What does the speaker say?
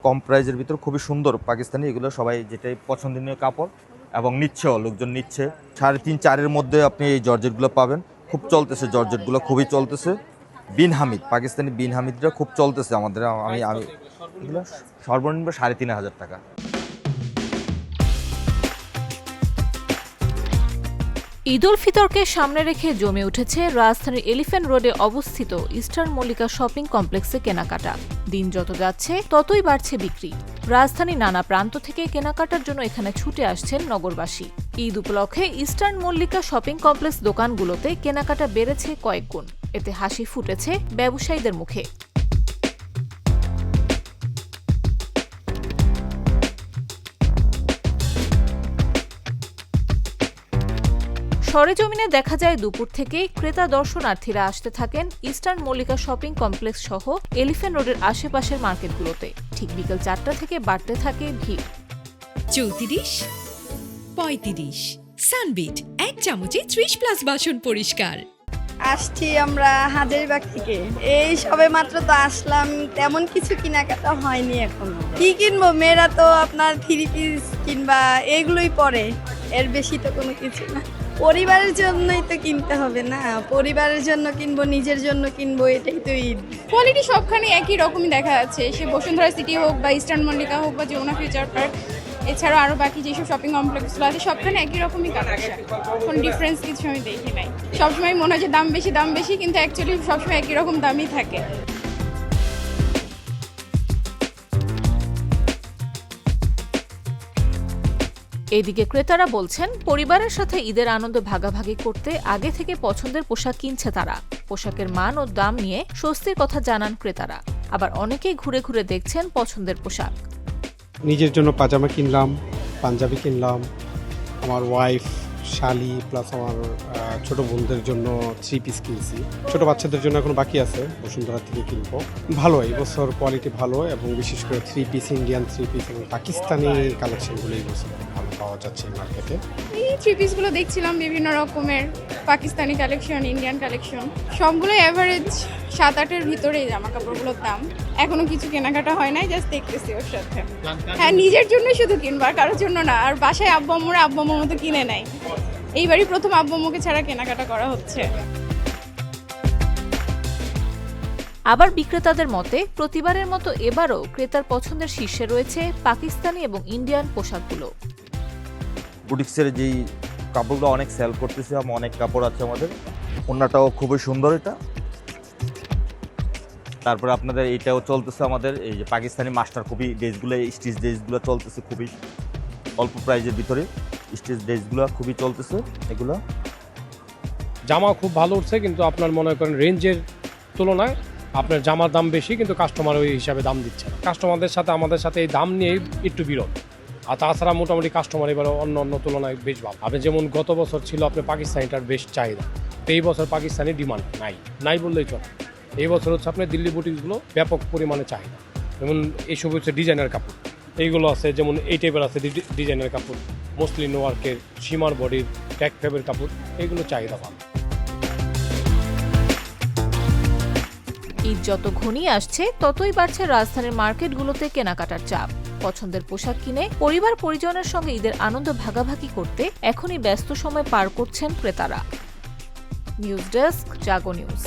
কম প্রাইজের ভিতর খুবই সুন্দর পাকিস্তানি, এগুলো সবাই যেটাই পছন্দনীয় কাপড় এবং নিচ্ছেও, লোকজন নিচ্ছে। 3.5-4 মধ্যে আপনি এই জর্জেটগুলো পাবেন। খুব চলতেছে জর্জেটগুলো, খুবই চলতেছে। বিন হামিদ, পাকিস্তানি বিন হামিদরা খুব চলতেছে আমাদের। আমি এগুলো সর্বনিম্ন 3,500 টাকা। ঈদ উল ফিতরকে সামনে রেখে জমে উঠেছে রাজধানীর এলিফ্যান্ট রোডে অবস্থিত ইস্টার্ন মল্লিকা শপিং কমপ্লেক্সে কেনাকাটা। দিন যত যাচ্ছে ততই বাড়ছে বিক্রি। রাজধানীর নানা প্রান্ত থেকে কেনাকাটার জন্য এখানে ছুটে আসছেন নগরবাসী। ঈদ উপলক্ষে ইস্টার্ন মল্লিকা শপিং কমপ্লেক্স দোকানগুলোতে কেনাকাটা বেড়েছে কয়েক গুণ। এতে হাসি ফুটেছে ব্যবসায়ীদের মুখে। সরেজমিনে দেখা যায় দুপুর থেকেই ক্রেতা দর্শনার্থীরা আসতে থাকেন ইস্টার্ন মল্লিকা শপিং কমপ্লেক্স সহ এলিফ্যান্ট রোডের আশেপাশের মার্কেটগুলোতে। ঠিক বিকেল 4টা থেকে বাড়তে থাকে ভিড়। 34, 35 সানবিট 1 চামচে 30+ বাসন পরিষ্কার। আসছি আমরা হাজারীবাগ থেকে, এই সবে মাত্র তো আসলাম, তেমন কিছু কেনাকাটা হয়নি এখনো। কি কিনবো, মেয়েরা তো আপনার 3 পিস কিংবা এগুলোই পরে, এর বেশি তো কোনো কিছু না। পরিবারের জন্যই তো কিনতে হবে না, পরিবারের জন্য কিনবো, নিজের জন্য কিনবো, এটাই তো ঈদ। কোয়ালিটি সবখানে একই রকমই দেখা যাচ্ছে, সে বসুন্ধরা সিটি হোক বা ইস্টার্ন মল্লিকা হোক বা যমুনা ফিউচার পার্ক, এছাড়াও আরও বাকি যেসব শপিং কমপ্লেক্সগুলো আছে সবখানে একই রকমই কালেকশন, কোনো ডিফারেন্স কিছু আমি দেখি নাই। সবসময় মনে হয় যে দাম বেশি, কিন্তু অ্যাকচুয়ালি সবসময় একই রকম দামই থাকে। এদিকে ক্রেতারা বলছেন, পরিবারের সাথে ঈদের আনন্দ ভাগাভাগি করতে আগে থেকে পছন্দের পোশাক কিনছে তারা। পোশাকের মান ও দাম নিয়ে স্বস্তির কথা জানান ক্রেতারা। আবার অনেকেই ঘুরে ঘুরে দেখছেন পছন্দের পোশাক। নিজের জন্য পাজামা কিনলাম, পাঞ্জাবি কিনলাম, আমার ওয়াইফ, শালি প্লাস আমার ছোট বোনদের জন্য 3 পিস কিনছি। ছোট বাচ্চাদের জন্য এখন বাকি আছে, বসুন্ধরা থেকে কিনবো। ভালো, এই বছর কোয়ালিটি ভালো এবং বিশেষ করে 3 পিস, ইন্ডিয়ান 3 পিস এবং পাকিস্তানি কালেকশনগুলো এই বছর ভালো পাওয়া যাচ্ছে মার্কেটে। এই 3 পিসগুলো দেখছিলাম বিভিন্ন রকমের, পাকিস্তানি কালেকশন, ইন্ডিয়ান কালেকশন, সবগুলো অ্যাভারেজ 7-8-এর ভিতরেই জামা কাপড়গুলোর দাম। এখনো কিছু কেনাকাটা হয় নাই, জাস্ট দেখতেছি ওর সাথে। হ্যাঁ, নিজের জন্যই শুধু কিনবো, আর কারোর জন্য না। আর বাসায় আব্বু আম্মুর মতো কিনে নাই, এইবারই প্রথম আব্বু আম্মুকে ছাড়া কেনাকাটা করা হচ্ছে। আবার বিক্রেতাদের মতে, প্রতিবারের মতো এবারও ক্রেতার পছন্দের শীর্ষে রয়েছে পাকিস্তানি এবং ইন্ডিয়ান পোশাকগুলো। বুটিক্সের যেই কাপড়গুলো অনেক সেল করতেছে, অনেক কাপড় আছে আমাদের। ওন্নাটাও খুবই সুন্দর এটা। তারপরে আপনাদের এইটাও চলতেছে আমাদের, এই যে পাকিস্তানি মাস্টার কপি ড্রেসগুলো, স্টিচ ড্রেসগুলো চলতেছে খুবই অল্প প্রাইজের ভিতরে। স্টিচ ড্রেসগুলো খুবই চলতেছে। এগুলো জামা খুব ভালো উঠছে, কিন্তু আপনার মনে করেন রেঞ্জের তুলনায় আপনার জামার দাম বেশি, কিন্তু কাস্টমার ওই হিসাবে দাম দিচ্ছে না। কাস্টমারদের সাথে আমাদের সাথে এই দাম নিয়ে একটু বিরোধ। আর তাছাড়া মোটামুটি কাস্টমার এবার অন্য তুলনায় বেশ ভালো। আপনি যেমন গত বছর ছিল আপনার পাকিস্তানিটার বেশ চাহিদা, তো এই বছর পাকিস্তানি ডিমান্ড নাই বললেই চলে। এই বছর হচ্ছে আপনার দিল্লি বুটিকগুলো ব্যাপক পরিমাণে চাহিদা। যেমন এইসব হচ্ছে ডিজাইনার কাপড়, এইগুলো আছে, যেমন এই টাইপের আছে ডিজাইনার কাপড়, মসলিন ওয়ার্কের, সীমার বডির, ট্যাগ ফেবের কাপড়, এইগুলো চাহিদা ভালো। ঈদ যত ঘনিয়ে আসছে ততই বাড়ছে রাজধানীর মার্কেটগুলোতে কেনাকাটার চাপ। পছন্দের পোশাক কিনে পরিবার পরিজনের সঙ্গে ঈদের আনন্দ ভাগাভাগি করতে এখনই ব্যস্ত সময় পার করছেন ক্রেতারা। নিউজ ডেস্ক, জাগো নিউজ।